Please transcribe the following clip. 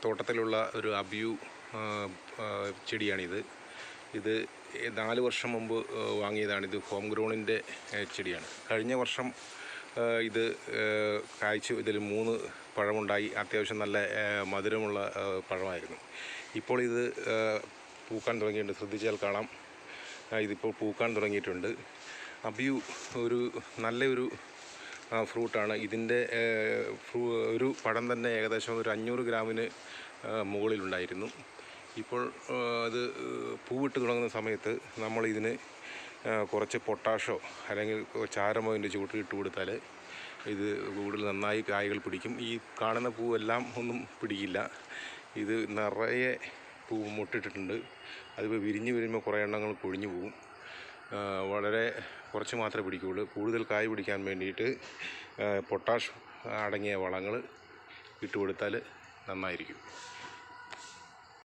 തോട്ടത്തിലുള്ള ഒരു അബിയു ചെടിയാണിത്. ഇത് 4 വർഷം മുമ്പ് വാങ്ങിയതാണിത്. ഹോം ഗ്രൗണ്ടിൻ്റെ ചെടിയാണ്. കഴിഞ്ഞ വർഷം ഇത് കായ്ച്ചു. ഇതിൽ 3 പഴമുണ്ടായി. അത്യാവശ്യം നല്ല മധുരമുള്ള പഴമായിരുന്നു. ഇപ്പോൾ ഇത് പൂക്കാൻ തുടങ്ങിയിട്ടുണ്ട്. ശ്രദ്ധിച്ചാൽ കാണാം, ഇതിപ്പോൾ പൂക്കാൻ തുടങ്ങിയിട്ടുണ്ട്. അബിയു നല്ലൊരു ഫ്രൂട്ടാണ്. ഇതിൻ്റെ ഒരു പഴം തന്നെ ഏകദേശം ഒരു 500 ഗ്രാമിന് മുകളിലുണ്ടായിരുന്നു. ഇപ്പോൾ അത് പൂവിട്ട് തുടങ്ങുന്ന സമയത്ത് നമ്മളിതിന് കുറച്ച് പൊട്ടാഷോ അല്ലെങ്കിൽ ചാരമോ ഇതിൻ്റെ ചുവട്ടിൽ ഇട്ട് കൊടുത്താൽ ഇത് കൂടുതൽ നന്നായി കായ്കൾ പിടിക്കും. ഈ കാണുന്ന പൂവെല്ലാം ഒന്നും പിടിക്കില്ല. ഇത് നിറയെ പൂ മുട്ടിട്ടിട്ടുണ്ട്. അതിപ്പോൾ വിരിഞ്ഞ് വരുമ്പോൾ കുറേ എണ്ണങ്ങൾ കൊഴിഞ്ഞു പോകും. വളരെ കുറച്ച് മാത്രമേ പിടിക്കുകയുള്ളൂ. കൂടുതൽ കായ് പിടിക്കാൻ വേണ്ടിയിട്ട് പൊട്ടാഷ് അടങ്ങിയ വളങ്ങൾ ഇട്ട് കൊടുത്താൽ നന്നായിരിക്കും.